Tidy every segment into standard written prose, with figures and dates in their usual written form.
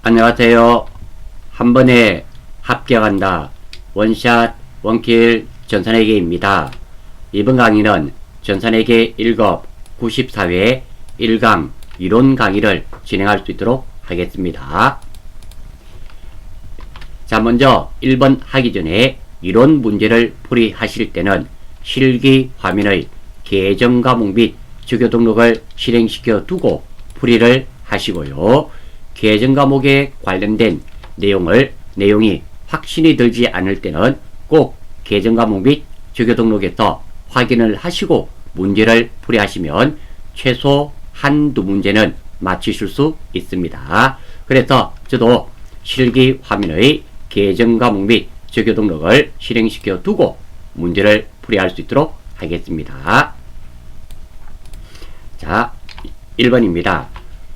안녕하세요. 한 번에 합격한다. 원샷 원킬 전산회계입니다. 이번 강의는 전산회계 1급 94회 1강 이론 강의를 진행할 수 있도록 하겠습니다. 자, 먼저 1번 하기 전에 이론 문제를 풀이하실 때는 실기 화면의 계정 과목 및 주교 등록을 실행시켜 두고 풀이를 하시고요. 계정 과목에 관련된 내용이 확신이 들지 않을 때는 꼭 계정 과목 및 주교 등록에서 확인을 하시고 문제를 풀이하시면 최소 한두 문제는 맞추실 수 있습니다. 그래서 저도 실기 화면의 계정 과목 및 주교 등록을 실행시켜 두고 문제를 풀이할 수 있도록 하겠습니다. 자, 1번입니다.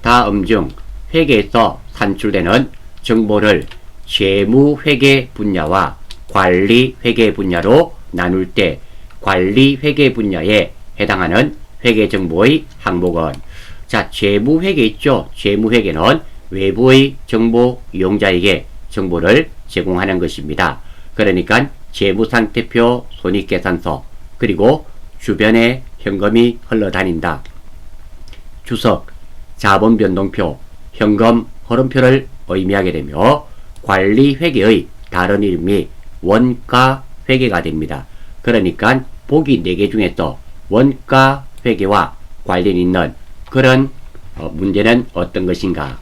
다음 중 회계에서 산출되는 정보를 재무회계 분야와 관리회계 분야로 나눌 때 관리회계 분야에 해당하는 회계정보의 항목은, 자, 재무회계 있죠. 재무회계는 외부의 정보 이용자에게 정보를 제공하는 것입니다. 그러니까 재무상태표, 손익계산서, 그리고 주변에 현금이 흘러다닌다. 주석, 자본변동표, 현금 흐름표를 의미하게 되며 관리회계의 다른 이름이 원가회계가 됩니다. 그러니까 보기 4개 중에서 원가회계와 관련 있는 그런 문제는 어떤 것인가?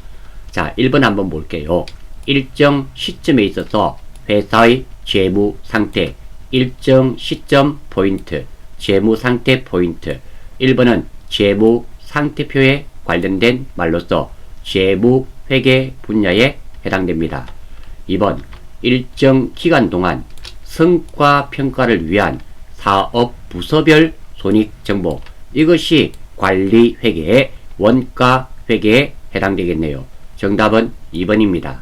자, 1번 한번 볼게요. 일정 시점에 있어서 회사의 재무상태, 일정 시점 포인트, 재무상태 포인트. 1번은 재무상태표에 관련된 말로서 재무회계 분야에 해당됩니다. 2번, 일정 기간 동안 성과평가를 위한 사업 부서별 손익정보. 이것이 관리회계의 원가회계에 해당되겠네요. 정답은 2번입니다.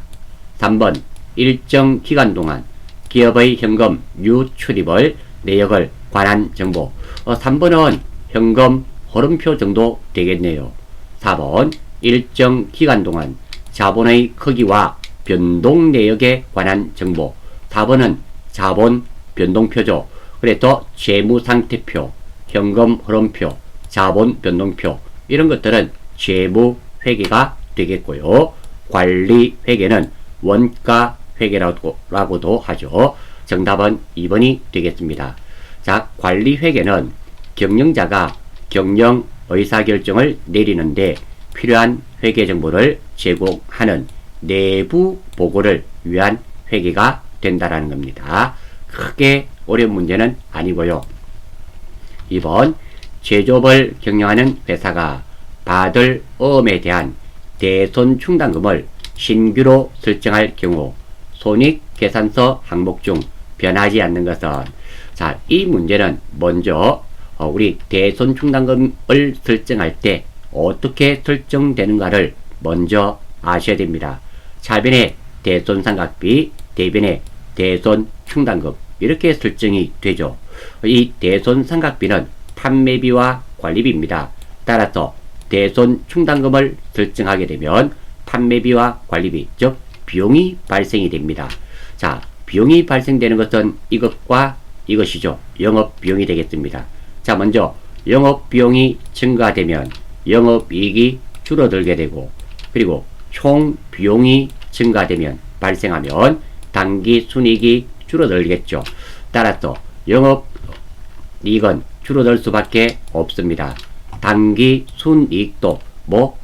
3번, 일정 기간 동안 기업의 현금 유출입을 내역을 관한 정보. 3번은 현금 흐름표 정도 되겠네요. 4번, 일정 기간 동안 자본의 크기와 변동 내역에 관한 정보. 4번은 자본 변동표죠. 그래서 재무상태표, 현금 흐름표, 자본 변동표, 이런 것들은 재무회계가 되겠고요. 관리회계는 원가회계라고도 하죠. 정답은 2번이 되겠습니다. 자, 관리회계는 경영자가 경영 의사결정을 내리는데 필요한 회계 정보를 제공하는 내부 보고를 위한 회계가 된다라는 겁니다. 크게 어려운 문제는 아니고요. 2번, 제조업을 경영하는 회사가 받을 어음에 대한 대손 충당금을 신규로 설정할 경우 손익계산서 항목 중 변하지 않는 것은, 자, 이 문제는 먼저 우리 대손 충당금을 설정할 때 어떻게 설정되는가를 먼저 아셔야 됩니다. 차변에 대손상각비, 대변에 대손 충당금, 이렇게 설정이 되죠. 이 대손상각비는 판매비와 관리비입니다. 따라서 대손 충당금을 설정하게 되면 판매비와 관리비, 즉 비용이 발생이 됩니다. 자, 비용이 발생되는 것은 이것과 이것이죠. 영업비용이 되겠습니다. 자, 먼저 영업비용이 증가되면 영업이익이 줄어들게 되고, 그리고 총 비용이 증가되면 발생하면 당기순이익이 줄어들겠죠. 따라서 영업이익은 줄어들 수밖에 없습니다. 당기순이익도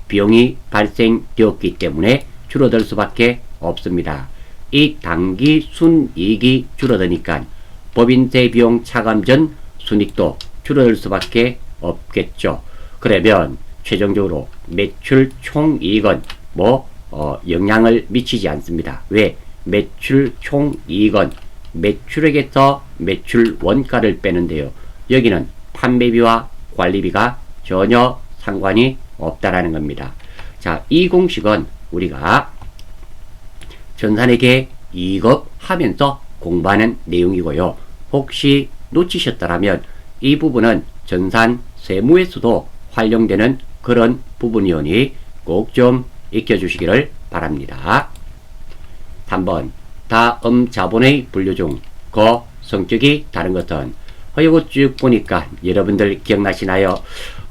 비용이 발생되었기 때문에 줄어들 수밖에 없습니다. 이 당기순이익이 줄어드니까 법인세 비용 차감 전 순이익도 줄어들 수밖에 없겠죠. 그러면 최종적으로 매출 총이익은 영향을 미치지 않습니다. 왜? 매출 총이익은 매출액에서 매출 원가를 빼는데요. 여기는 판매비와 관리비가 전혀 상관이 없다라는 겁니다. 자, 이 공식은 우리가 전산회계 2급 하면서 공부하는 내용이고요. 혹시 놓치셨더라면 이 부분은 전산 세무에서도 활용되는 그런 부분이오니 꼭 좀 익혀주시기를 바랍니다. 3번 다음 자본의 분류 중 그 성격이 다른 것은 이거 쭉 보니까 여러분들 기억나시나요?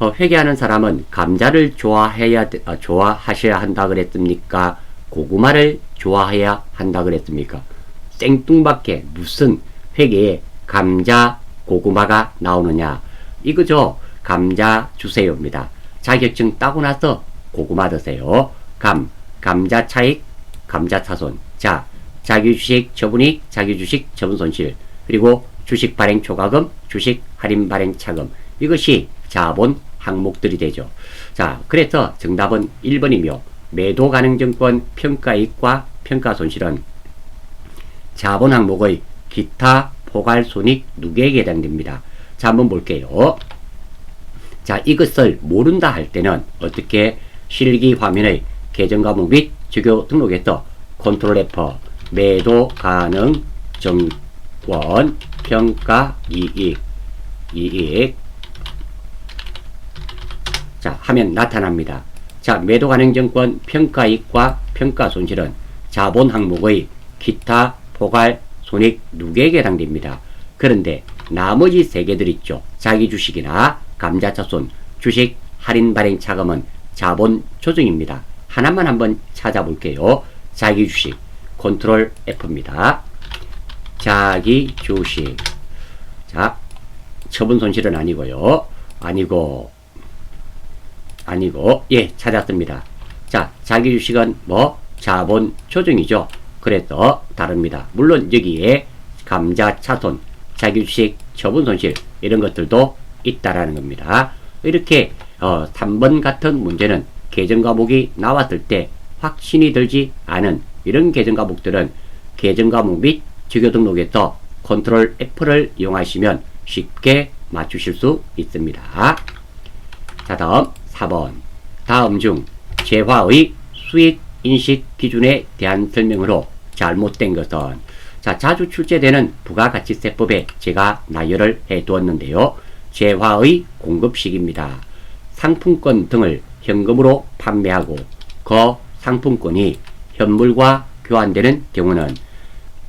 회계하는 사람은 감자를 좋아하셔야 한다 그랬습니까? 고구마를 좋아해야 한다 그랬습니까? 생뚱밖에 무슨 회계에 감자, 고구마가 나오느냐? 이거죠. 감자 주세요입니다. 자격증 따고 나서 고구마 드세요. 감자 차익, 감자 차손. 자, 자기주식 처분이익, 자기주식 처분 손실. 그리고 주식 발행 초과금, 주식 할인 발행 차금. 이것이 자본 항목들이 되죠. 자, 그래서 정답은 1번이며 매도 가능증권 평가이익과 평가손실은 자본 항목의 기타 포괄손익 누계에게 해당됩니다. 자, 한번 볼게요. 자, 이것을 모른다 할 때는 어떻게 실기 화면의 계정과목 및 주교 등록에서 컨트롤 F 매도 가능 증권 평가 이익 자 하면 나타납니다. 자, 매도 가능 증권 평가 이익과 평가 손실은 자본 항목의 기타 포괄 손익 누계에게 해당됩니다. 그런데 나머지 세 개들 있죠. 자기 주식이나 감자차손, 주식 할인 발행 차금은 자본 조정입니다. 하나만 한번 찾아볼게요. 자기 주식 컨트롤 F입니다. 자기 주식. 자, 처분 손실은 아니고요. 아니고 예, 찾았습니다. 자, 자기 주식은 뭐 자본 조정이죠. 그래서 다릅니다. 물론 여기에 감자 차손, 자기 주식 처분 손실 이런 것들도 있다라는 겁니다. 이렇게 3번 같은 문제는 계정 과목이 나왔을 때 확신이 들지 않은 이런 계정 과목들은 계정 과목 및 주교 등록에서 컨트롤 F를 이용하시면 쉽게 맞추실 수 있습니다. 자, 다음 4번. 다음 중 재화의 수익 인식 기준에 대한 설명으로 잘못된 것은, 자, 자주 출제되는 부가가치세법에 제가 나열을 해 두었는데요. 재화의 공급식입니다. 상품권 등을 현금으로 판매하고 그 상품권이 현물과 교환되는 경우는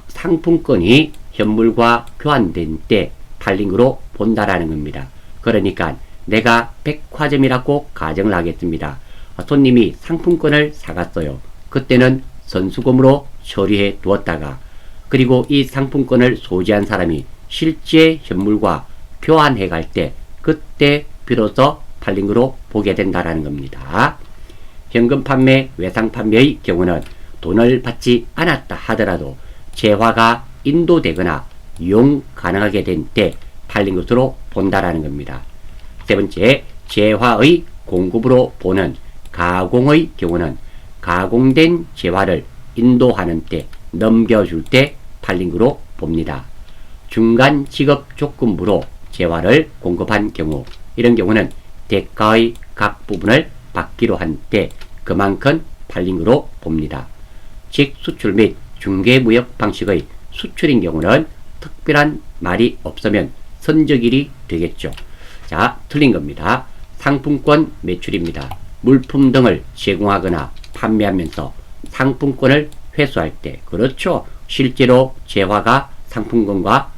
상품권이 현물과 교환된 때 팔린 거로 본다라는 겁니다. 그러니까 내가 백화점이라고 가정을 하겠습니다. 손님이 상품권을 사갔어요. 그때는 선수금으로 처리해 두었다가 그리고 이 상품권을 소지한 사람이 실제 현물과 교환해 갈 때 그때 비로소 팔린 거로 보게 된다라는 겁니다. 현금 판매, 외상 판매의 경우는 돈을 받지 않았다 하더라도 재화가 인도되거나 이용 가능하게 된 때 팔린 것으로 본다라는 겁니다. 세 번째, 재화의 공급으로 보는 가공의 경우는 가공된 재화를 인도하는 때, 넘겨줄 때 팔린 것으로 봅니다. 중간 지급 조건부로 재화를 공급한 경우, 이런 경우는 대가의 각 부분을 받기로 한 때 그만큼 팔린 것으로 봅니다. 직수출 및 중개무역 방식의 수출인 경우는 특별한 말이 없으면 선적일이 되겠죠. 자, 틀린 겁니다. 상품권 매출입니다. 물품 등을 제공하거나 판매하면서 상품권을 회수할 때, 그렇죠. 실제로 재화가 상품권과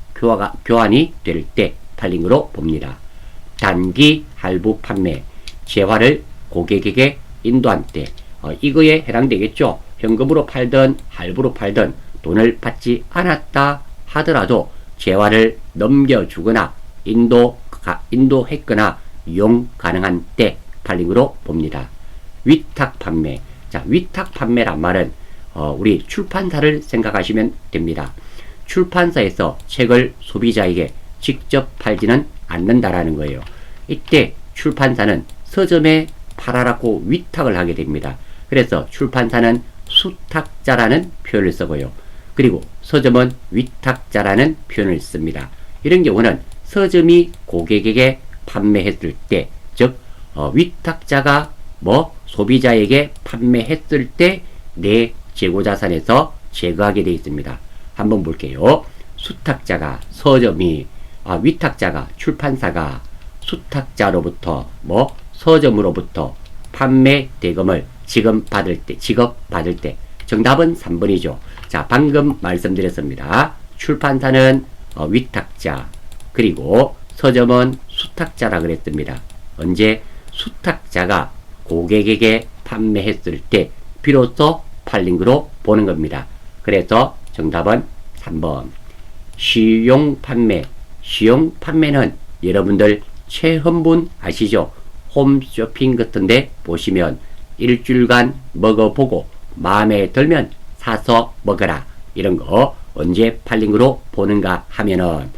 교환이 될 때 팔린 것으로 봅니다. 단기 할부 판매, 재화를 고객에게 인도한 때, 이거에 해당되겠죠. 현금으로 팔든 할부로 팔든 돈을 받지 않았다 하더라도 재화를 넘겨주거나 인도했거나 이용 가능한 때 팔린 것으로 봅니다. 위탁 판매. 자, 위탁 판매란 말은 우리 출판사를 생각하시면 됩니다. 출판사에서 책을 소비자에게 직접 팔지는 않는다라는 거예요. 이때 출판사는 서점에 팔아라고 위탁을 하게 됩니다. 그래서 출판사는 수탁자라는 표현을 쓰고요. 그리고 서점은 위탁자라는 표현을 씁니다. 이런 경우는 서점이 고객에게 판매했을 때, 즉 위탁자가 소비자에게 판매했을 때 내 재고자산에서 제거하게 되어 있습니다. 한번 볼게요. 수탁자가 서점이, 위탁자가 출판사가 수탁자로부터 서점으로부터 판매 대금을 지급 받을 때. 정답은 3번이죠. 자, 방금 말씀드렸습니다. 출판사는 위탁자, 그리고 서점은 수탁자라 그랬습니다. 언제 수탁자가 고객에게 판매했을 때 비로소 팔린 거로 보는 겁니다. 그래서 정답은 3번. 시용 판매는 여러분들 체험분 아시죠? 홈쇼핑 같은데 보시면 일주일간 먹어보고 마음에 들면 사서 먹어라. 이런 거 언제 팔린 거로 보는가 하면은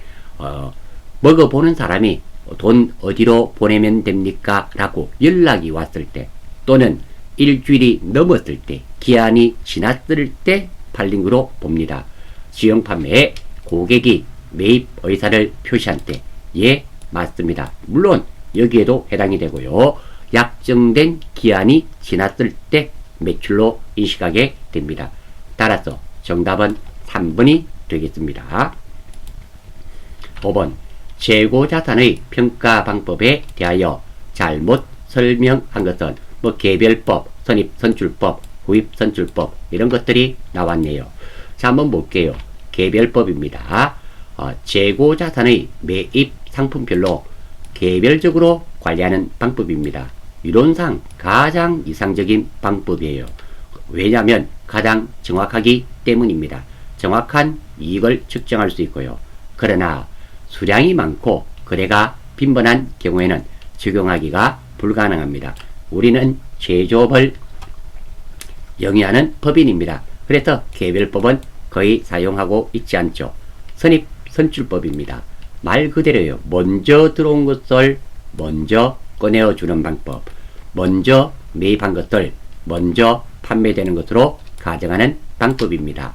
먹어보는 사람이 돈 어디로 보내면 됩니까? 라고 연락이 왔을 때, 또는 일주일이 넘었을 때, 기한이 지났을 때 팔린 거로 봅니다. 시용 판매에 고객이 매입 의사를 표시한 때, 예, 맞습니다. 물론 여기에도 해당이 되고요. 약정된 기한이 지났을 때 매출로 인식하게 됩니다. 따라서 정답은 3번이 되겠습니다. 5번. 재고자산의 평가 방법에 대하여 잘못 설명한 것은 개별법, 선입선출법, 구입선출법 이런 것들이 나왔네요. 자, 한번 볼게요. 개별법입니다. 재고자산의 매입 상품별로 개별적으로 관리하는 방법입니다. 이론상 가장 이상적인 방법이에요. 왜냐하면 가장 정확하기 때문입니다. 정확한 이익을 측정할 수 있고요. 그러나 수량이 많고 거래가 빈번한 경우에는 적용하기가 불가능합니다. 우리는 제조업을 영위하는 법인입니다. 그래서 개별법은 거의 사용하고 있지 않죠. 선입선출법입니다. 말 그대로요. 먼저 들어온 것을 먼저 꺼내어주는 방법, 먼저 매입한 것을 먼저 판매되는 것으로 가정하는 방법입니다.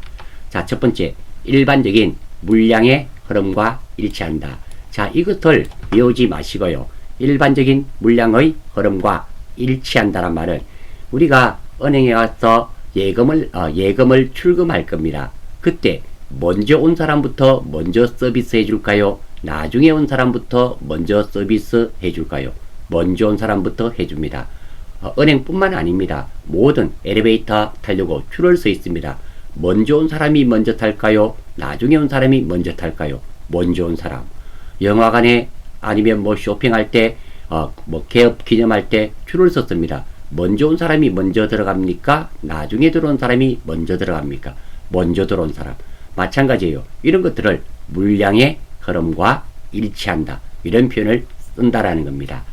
자, 첫 번째, 일반적인 물량의 흐름과 일치한다. 자, 이것을 외우지 마시고요. 일반적인 물량의 흐름과 일치한다란 말은 우리가 은행에 가서 예금을 출금할 겁니다. 그때 먼저 온 사람부터 먼저 서비스 해줄까요? 나중에 온 사람부터 먼저 서비스 해줄까요? 먼저 온 사람부터 해줍니다. 은행뿐만 아닙니다. 모든 엘리베이터 타려고 줄을 서 있습니다. 먼저 온 사람이 먼저 탈까요? 나중에 온 사람이 먼저 탈까요? 먼저 온 사람. 영화관에 아니면 쇼핑할 때, 개업 기념할 때 줄을 섰습니다. 먼저 온 사람이 먼저 들어갑니까? 나중에 들어온 사람이 먼저 들어갑니까? 먼저 들어온 사람. 마찬가지예요. 이런 것들을 물량의 흐름과 일치한다. 이런 표현을 쓴다라는 겁니다.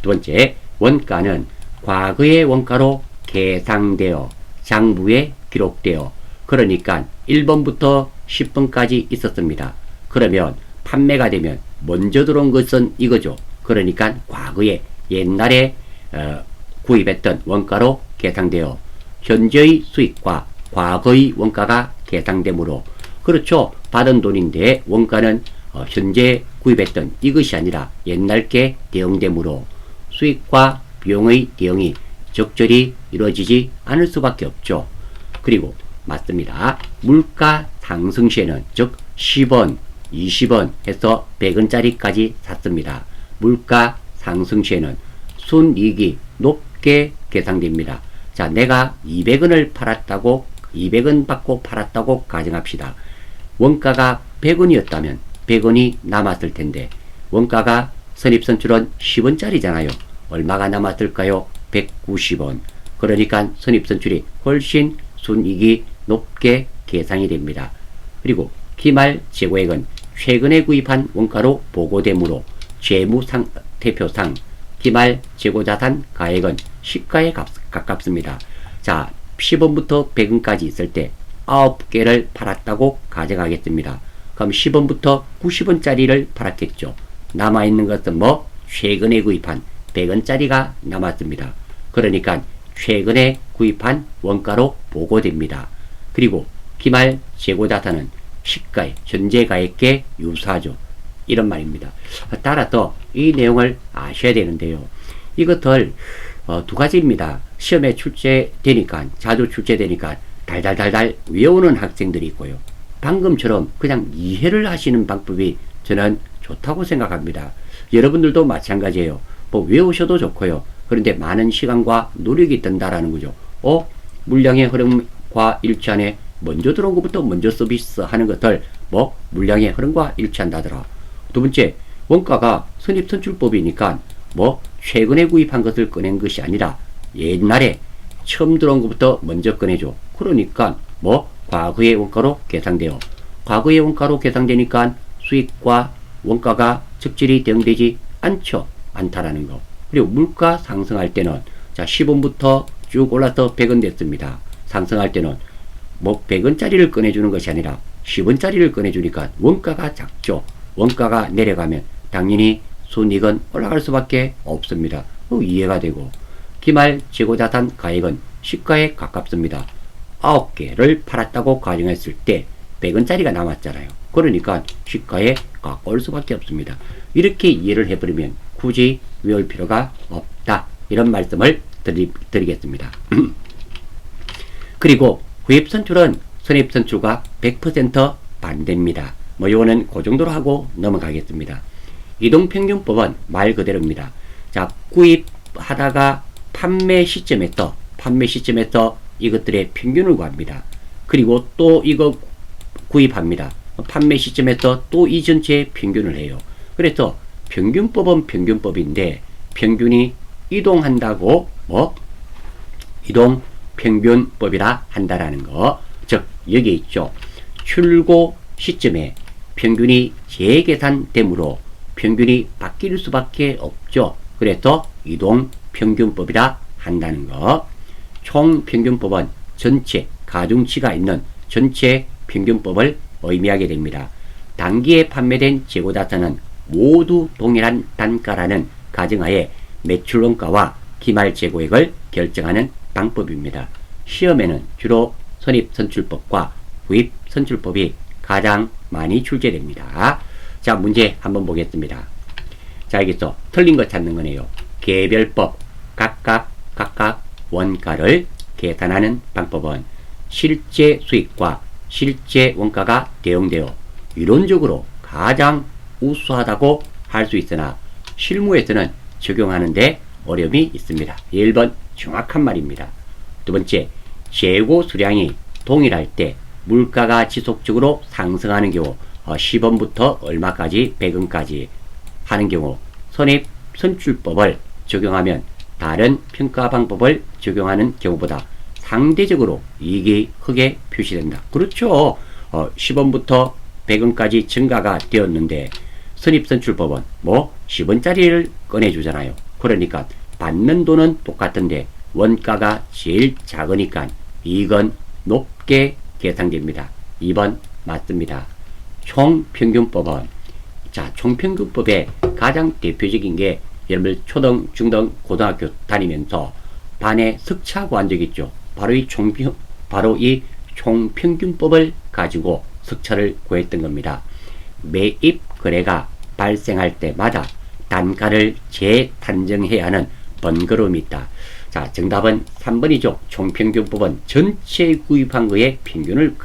두 번째, 원가는 과거의 원가로 계상되어 장부에 기록되어, 그러니까 1번부터 10번까지 있었습니다. 그러면 판매가 되면 먼저 들어온 것은 이거죠. 그러니까 과거에 옛날에 구입했던 원가로 계상되어 현재의 수익과 과거의 원가가 계상되므로, 그렇죠. 받은 돈인데 원가는 현재 구입했던 이것이 아니라 옛날 게 대응되므로 수익과 비용의 대응이 적절히 이루어지지 않을 수밖에 없죠. 그리고 맞습니다. 물가 상승 시에는, 즉 10원, 20원 해서 100원짜리까지 샀습니다. 물가 상승 시에는 순이익이 높게 계상됩니다. 자, 내가 200원을 팔았다고, 200원 받고 팔았다고 가정합시다. 원가가 100원이었다면 100원이 남았을 텐데, 원가가 선입선출은 10원짜리잖아요. 얼마가 남았을까요? 190원. 그러니까 선입선출이 훨씬 순이익이 높게 계상이 됩니다. 그리고 기말 재고액은 최근에 구입한 원가로 보고되므로 재무상태표상 기말 재고자산 가액은 시가에 가깝습니다. 자, 10원부터 100원까지 있을 때 9개를 팔았다고 가정하겠습니다. 그럼 10원부터 90원짜리를 팔았겠죠. 남아있는 것은 최근에 구입한 100원짜리가 남았습니다. 그러니까 최근에 구입한 원가로 보고됩니다. 그리고 기말 재고자산은 시가의 현재 가액에 유사하죠. 이런 말입니다. 따라서 이 내용을 아셔야 되는데요. 이것들 두 가지입니다. 시험에 출제되니까, 자주 출제되니까 달달달달 외우는 학생들이 있고요. 방금처럼 그냥 이해를 하시는 방법이 저는 좋다고 생각합니다. 여러분들도 마찬가지예요. 외우셔도 좋고요. 그런데 많은 시간과 노력이 든다라는 거죠. 물량의 흐름과 일치하네. 먼저 들어온 것부터 먼저 서비스 하는 것들 물량의 흐름과 일치한다더라. 두 번째, 원가가 선입선출법이니까 최근에 구입한 것을 꺼낸 것이 아니라 옛날에 처음 들어온 것부터 먼저 꺼내줘. 그러니까 과거의 원가로 계상돼요. 과거의 원가로 계상되니까 수익과 원가가 적절히 대응되지 않다라는 거. 그리고 물가 상승할 때는 10원부터 쭉 올라서 100원 됐습니다. 상승할 때는 100원짜리를 꺼내주는 것이 아니라 10원짜리를 꺼내주니까 원가가 작죠. 원가가 내려가면 당연히 순이익은 올라갈 수밖에 없습니다. 이해가 되고, 기말 재고자산 가액은 시가에 가깝습니다. 9개를 팔았다고 가정했을 때 100원짜리가 남았잖아요. 그러니까 시가에 가까울 수밖에 없습니다. 이렇게 이해를 해버리면 굳이 외울 필요가 없다. 이런 말씀을 드리겠습니다. 그리고 구입선출은 선입선출과 100% 반대입니다. 요거는 그 정도로 하고 넘어가겠습니다. 이동평균법은 말 그대로입니다. 구입하다가 판매 시점에서 이것들의 평균을 구합니다. 그리고 또 이거 구입합니다. 판매 시점에서 또 이 전체의 평균을 해요. 그래서 평균법은 평균법인데 평균이 이동한다고 이동 평균법이라 한다라는 거. 즉 여기 있죠. 출고 시점에 평균이 재계산되므로 평균이 바뀔 수밖에 없죠. 그래서 이동 평균법이라 한다는 거. 총평균법은 전체 가중치가 있는 전체 평균법을 의미하게 됩니다. 단기에 판매된 재고자산은 모두 동일한 단가라는 가정하에 매출원가와 기말 재고액을 결정하는 방법입니다. 시험에는 주로 선입선출법과 구입선출법이 가장 많이 출제됩니다. 자, 문제 한번 보겠습니다. 자, 여기서 틀린 거 찾는 거네요. 개별법, 각각 원가를 계산하는 방법은 실제 수익과 실제 원가가 대응되어 이론적으로 가장 우수하다고 할 수 있으나 실무에서는 적용하는데 어려움이 있습니다. 1번 정확한 말입니다. 두 번째, 재고 수량이 동일할 때 물가가 지속적으로 상승하는 경우 10원부터 얼마까지 100원까지 하는 경우 선입선출법을 적용하면 다른 평가 방법을 적용하는 경우보다 상대적으로 이익이 크게 표시된다. 그렇죠. 10원부터 100원까지 증가가 되었는데 선입선출법은 10원짜리를 꺼내주잖아요. 그러니까 받는 돈은 똑같은데 원가가 제일 작으니까 이익은 높게 계산됩니다. 2번 맞습니다. 총평균법은 총평균법의 가장 대표적인 게 여러분들 초등, 중등, 고등학교 다니면서 반에 석차 구한 적 있죠. 바로 이 총평균법을 가지고 석차를 구했던 겁니다. 매입 거래가 발생할 때마다 단가를 재단정해야 하는 번거로움이 있다. 자, 정답은 3번이죠. 총평균법은 전체 구입한 거의 평균을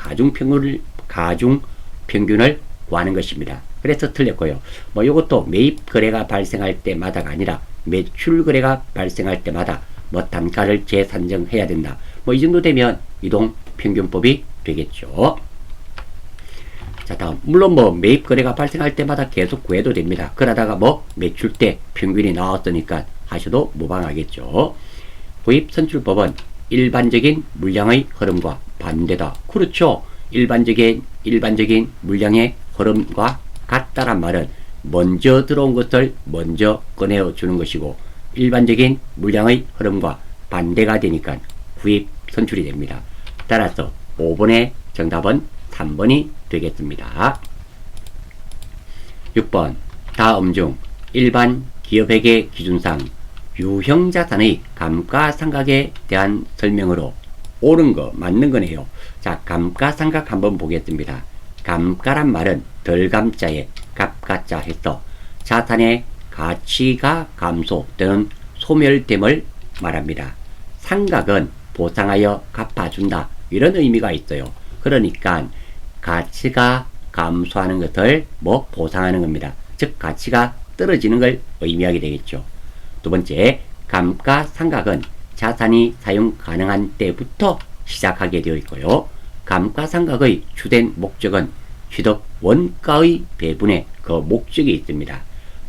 가중평균을 구하는 것입니다. 그래서 틀렸고요. 요것도 매입 거래가 발생할 때마다가 아니라 매출 거래가 발생할 때마다 단가를 재산정해야 된다. 이 정도 되면 이동 평균법이 되겠죠. 자, 다음 물론 매입 거래가 발생할 때마다 계속 구해도 됩니다. 그러다가 매출 때 평균이 나왔으니까 하셔도 무방하겠죠. 구입선출법은 일반적인 물량의 흐름과 반대다. 그렇죠. 일반적인 물량의 흐름과 같다란 말은 먼저 들어온 것을 먼저 꺼내주는 것이고 일반적인 물량의 흐름과 반대가 되니까 구입 선출이 됩니다. 따라서 5번의 정답은 3번이 되겠습니다. 6번 다음 중 일반 기업회계 기준상 유형자산의 감가상각에 대한 설명으로 옳은 거 맞는 거네요. 자, 감가상각 한번 보겠습니다. 감가란 말은 덜감자에 갑가자 해서 자산의 가치가 감소 또는 소멸됨을 말합니다. 상각은 보상하여 갚아준다 이런 의미가 있어요. 그러니까 가치가 감소하는 것을 보상하는 겁니다. 즉 가치가 떨어지는 걸 의미하게 되겠죠. 두 번째, 감가상각은 자산이 사용 가능한 때부터 시작하게 되어 있고요. 감가상각의 주된 목적은 취득 원가의 배분에 그 목적이 있습니다.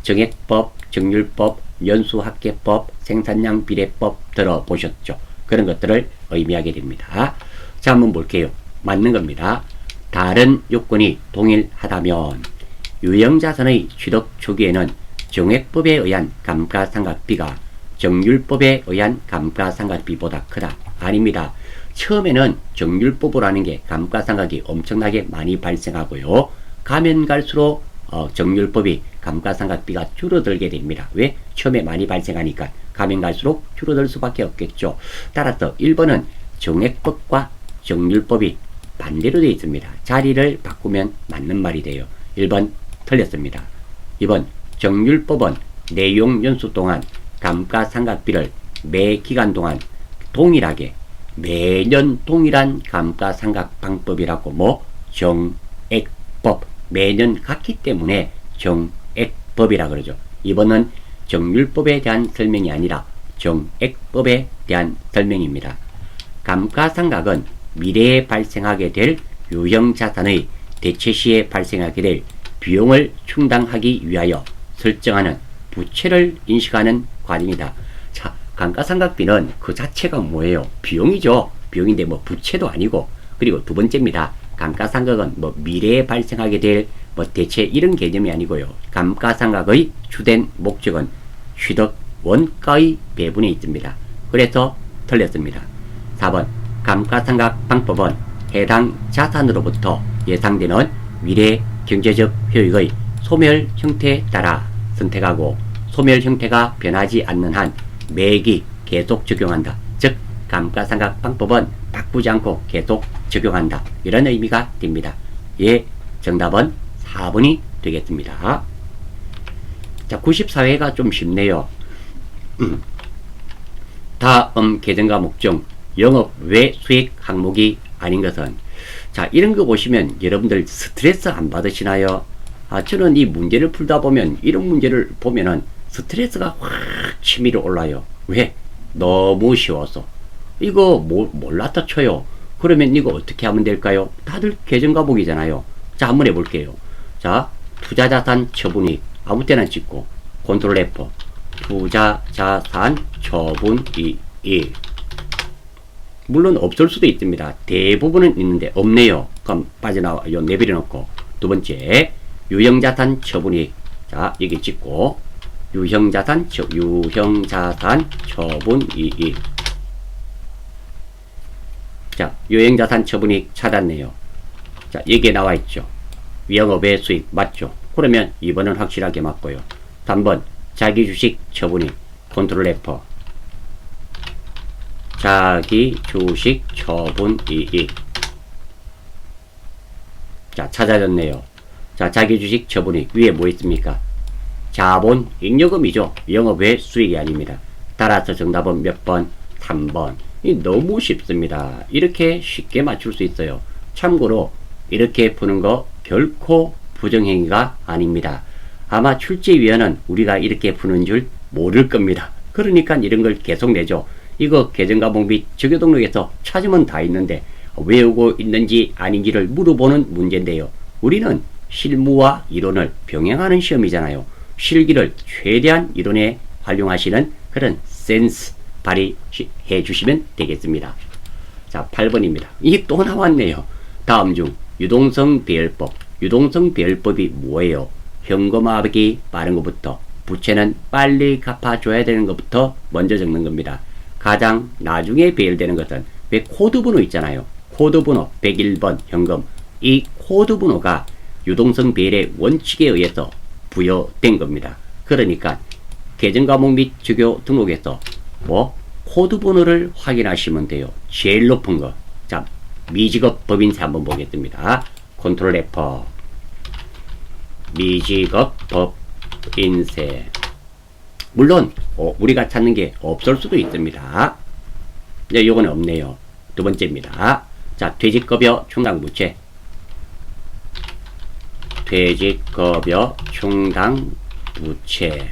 정액법, 정률법, 연수합계법, 생산량 비례법 들어보셨죠? 그런 것들을 의미하게 됩니다. 자, 한번 볼게요. 맞는 겁니다. 다른 요건이 동일하다면 유형자산의 취득 초기에는 정액법에 의한 감가상각비가 정률법에 의한 감가상각비보다 크다. 아닙니다. 처음에는 정률법으로 하는 게 감가상각이 엄청나게 많이 발생하고요. 가면 갈수록 정률법이 감가상각비가 줄어들게 됩니다. 왜? 처음에 많이 발생하니까 가면 갈수록 줄어들 수밖에 없겠죠. 따라서 1번은 정액법과 정률법이 반대로 되어 있습니다. 자리를 바꾸면 맞는 말이 돼요. 1번 틀렸습니다. 2번 정률법은 내용 연수 동안 감가상각비를 매 기간 동안 동일하게 매년 동일한 감가상각 방법이라고 정액법 매년 같기 때문에 정액법이라 그러죠. 이번은 정률법에 대한 설명이 아니라 정액법에 대한 설명입니다. 감가상각은 미래에 발생하게 될 유형자산의 대체 시에 발생하게 될 비용을 충당하기 위하여 설정하는 부채를 인식하는 과정이다. 자, 감가상각비는 그 자체가 뭐예요? 비용이죠. 비용인데 부채도 아니고. 그리고 두 번째입니다. 감가상각은 미래에 발생하게 될 대체 이런 개념이 아니고요. 감가상각의 주된 목적은 취득 원가의 배분에 있습니다. 그래서 틀렸습니다. 4번 감가상각 방법은 해당 자산으로부터 예상되는 미래 경제적 효익의 소멸 형태에 따라 선택하고 소멸 형태가 변하지 않는 한 매기 계속 적용한다. 즉 감가상각 방법은 바꾸지 않고 계속 적용한다. 이런 의미가 됩니다. 예, 정답은 4번이 되겠습니다. 자, 94회가 좀 쉽네요. 다음 계정과 목적 영업 외 수익 항목이 아닌 것은, 자, 이런 거 보시면 여러분들 스트레스 안 받으시나요? 저는 이 문제를 풀다 보면 이런 문제를 보면은 스트레스가 확 치밀어 올라요. 왜? 너무 쉬워서. 이거 몰랐다 쳐요. 그러면 이거 어떻게 하면 될까요? 다들 계정과목이잖아요. 자, 한번 해볼게요. 자, 투자자산 처분이익 아무 때나 찍고 컨트롤 F 투자자산 처분이익. 물론 없을 수도 있습니다. 대부분은 있는데 없네요. 그럼 빠져나와요. 내버려놓고 두 번째 유형자산 처분이익. 자, 여기 찍고 유형자산 처분이익. 자, 유형자산 처분이익 찾았네요. 자, 여기에 나와있죠. 영업외 수익 맞죠? 그러면 2번은 확실하게 맞고요. 3번 자기주식 처분이익 컨트롤 F 자기주식 처분이익. 자, 찾아졌네요. 자, 자기주식 처분이익 위에 뭐 있습니까? 자본 잉여금이죠. 영업외 수익이 아닙니다. 따라서 정답은 몇 번? 3번. 너무 쉽습니다. 이렇게 쉽게 맞출 수 있어요. 참고로 이렇게 푸는 거 결코 부정행위가 아닙니다. 아마 출제위원은 우리가 이렇게 푸는 줄 모를 겁니다. 그러니까 이런 걸 계속 내죠. 이거 계정과목 및 적용등록에서 찾으면 다 있는데 외우고 있는지 아닌지를 물어보는 문제인데요. 우리는 실무와 이론을 병행하는 시험이잖아요. 실기를 최대한 이론에 활용하시는 그런 센스 발휘해 주시면 되겠습니다. 자, 8번입니다. 이게 또 나왔네요. 다음 중 유동성 배열법. 유동성 배열법이 뭐예요? 현금화하기 빠른 것부터 부채는 빨리 갚아줘야 되는 것부터 먼저 적는 겁니다. 가장 나중에 배열되는 것은 왜 코드번호 있잖아요. 코드번호 101번 현금. 이 코드번호가 유동성 배열의 원칙에 의해서 부여된 겁니다. 그러니까 계정과목 및 주교 등록에서 코드번호를 확인하시면 돼요. 제일 높은 거. 자, 미지급 법인세 한번 보겠습니다. 컨트롤 F 미지급 법인세. 물론 우리가 찾는 게 없을 수도 있습니다. 네, 요거는 없네요. 두 번째입니다. 자, 퇴직급여 충당부채. 퇴직급여 충당부채.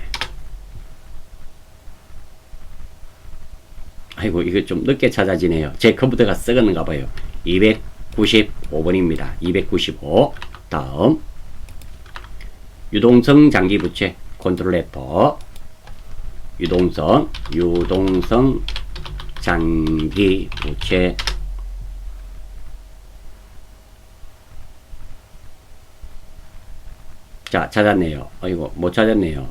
아이고, 이거 좀 늦게 찾아지네요. 제 컴퓨터가 썩었는가 봐요. 295번입니다. 295. 다음. 유동성 장기부채. 컨트롤 F. 유동성 장기부채. 자, 찾았네요. 이거 못 찾았네요.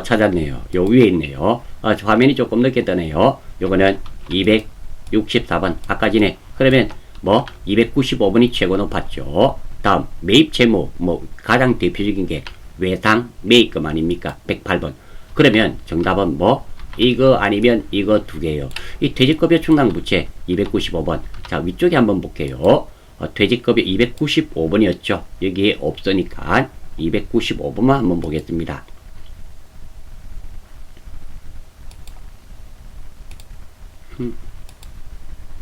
찾았네요. 요 위에 있네요. 화면이 조금 늦게 뜨네요. 요거는 264번. 아까 전에. 그러면 295번이 최고 높았죠. 다음, 매입 채무. 가장 대표적인 게 외상 매입금 아닙니까? 108번. 그러면 정답은 이거 아니면 이거 두 개예요. 이 퇴직급여 충당부채 295번. 자, 위쪽에 한번 볼게요. 퇴직급여 295번이었죠. 여기에 없으니까 295번만 한번 보겠습니다.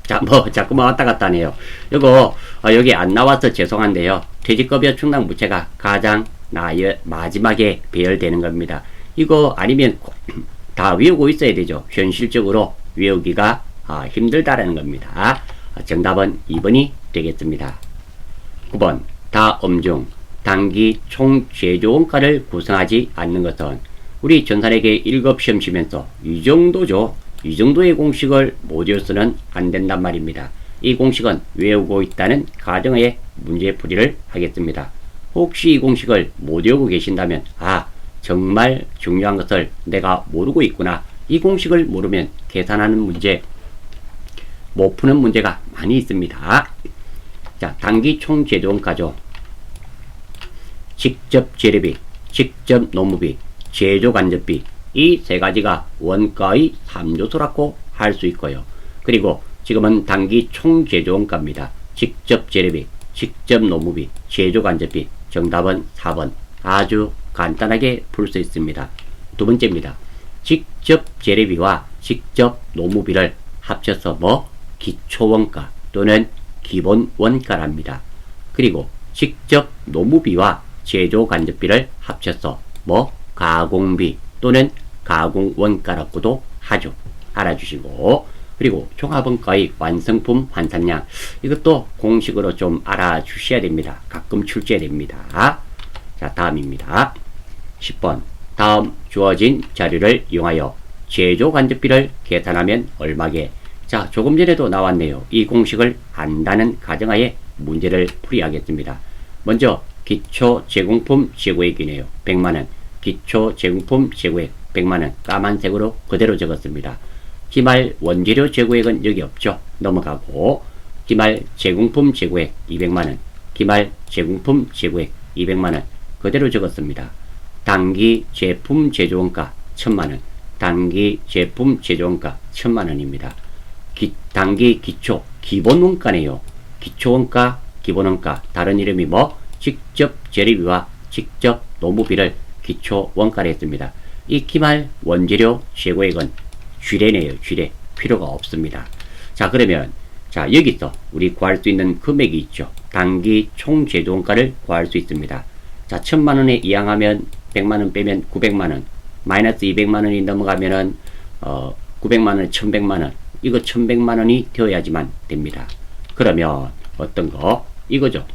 자, 자꾸만 왔다 갔다 하네요. 이거, 여기 안 나와서 죄송한데요. 퇴직급여 충당부채가 가장 마지막에 배열되는 겁니다. 이거 아니면 다 외우고 있어야 되죠. 현실적으로 외우기가 힘들다라는 겁니다. 정답은 2번이 되겠습니다. 9번, 다음 중 단기 총 제조원가를 구성하지 않는 것은 우리 전산에게 1급 시험 치면서 이 정도죠. 이 정도의 공식을 못 외워서는 안 된단 말입니다. 이 공식은 외우고 있다는 가정하에 문제풀이를 하겠습니다. 혹시 이 공식을 못 외우고 계신다면 정말 중요한 것을 내가 모르고 있구나. 이 공식을 모르면 계산하는 문제, 못 푸는 문제가 많이 있습니다. 자, 단기 총 제조원가죠. 직접 재료비, 직접 노무비, 제조간접비, 이 세 가지가 원가의 3요소라고 할 수 있고요. 그리고 지금은 단기 총 제조원가입니다. 직접 재료비, 직접 노무비, 제조간접비. 정답은 4번. 아주 간단하게 풀 수 있습니다. 두 번째입니다. 직접 재료비와 직접 노무비를 합쳐서 기초원가 또는 기본원가랍니다. 그리고 직접 노무비와 제조간접비를 합쳐서 가공비 또는 가공원가라고도 하죠. 알아주시고, 그리고 종합원가의 완성품 환산량, 이것도 공식으로 좀 알아주셔야 됩니다. 가끔 출제해야 됩니다. 자, 다음입니다. 10번. 다음 주어진 자료를 이용하여 제조간접비를 계산하면 얼마게? 자, 조금 전에도 나왔네요. 이 공식을 안다는 가정하에 문제를 풀이하겠습니다. 먼저 기초 제공품 재고액이네요. 100만원. 기초 제공품 재고액 100만원. 까만색으로 그대로 적었습니다. 기말 원재료 재고액은 여기 없죠. 넘어가고, 기말 제공품 재고액 200만원. 기말 제공품 재고액 200만원. 그대로 적었습니다. 단기 제품 제조원가 1000만원. 단기 제품 제조원가 1000만원입니다. 단기 기초 기본원가네요. 기초원가, 기본원가. 다른 이름이 직접 재료비와 직접 노무비를 기초원가로 했습니다. 이 기말 원재료 재고액은 쥐레네요. 쥐레. 필요가 없습니다. 자, 그러면 여기서 우리 구할 수 있는 금액이 있죠. 단기 총 제조원가를 구할 수 있습니다. 자, 1000만원에 이항하면 100만원 빼면 900만원, 마이너스 200만원이 넘어가면은 900만원에 1100만원, 이거 1100만원이 되어야지만 됩니다. 그러면 어떤 거? 이거죠.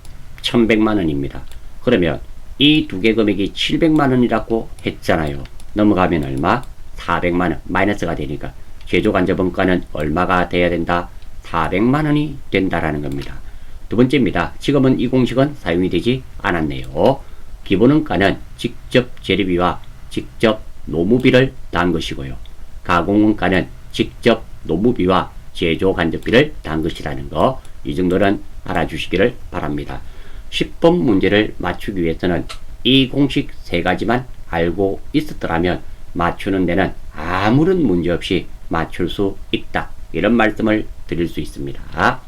1100만원입니다. 그러면 이 두 개 금액이 700만원이라고 했잖아요. 넘어가면 얼마? 400만원. 마이너스가 되니까 제조간접원가는 얼마가 돼야 된다? 400만원이 된다라는 겁니다. 두 번째입니다. 지금은 이 공식은 사용이 되지 않았네요. 기본원가는 직접 재료비와 직접 노무비를 더한 것이고요. 가공원가는 직접 노무비와 제조간접비를 더한 것이라는 거, 이 정도는 알아주시기를 바랍니다. 10번 문제를 맞추기 위해서는 이 공식 세 가지만 알고 있었더라면 맞추는 데는 아무런 문제 없이 맞출 수 있다. 이런 말씀을 드릴 수 있습니다.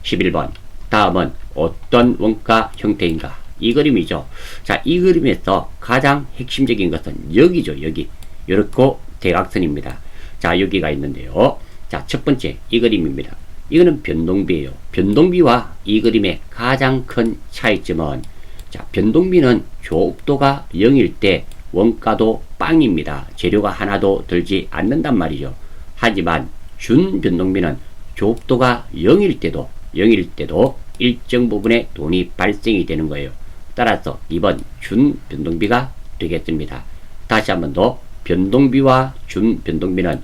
11번. 다음은 어떤 원가 형태인가? 이 그림이죠. 자, 이 그림에서 가장 핵심적인 것은 여기죠. 여기. 이렇게 대각선입니다. 자, 여기가 있는데요. 자, 첫 번째 이 그림입니다. 이거는 변동비예요. 변동비와 이 그림의 가장 큰 차이점은, 자, 변동비는 조업도가 0일 때 원가도 빵입니다. 재료가 하나도 들지 않는단 말이죠. 하지만 준변동비는 좁도가 0일 때도 일정 부분의 돈이 발생이 되는 거예요. 따라서 2번 준변동비가 되겠습니다. 다시 한 번 더 변동비와 준변동비는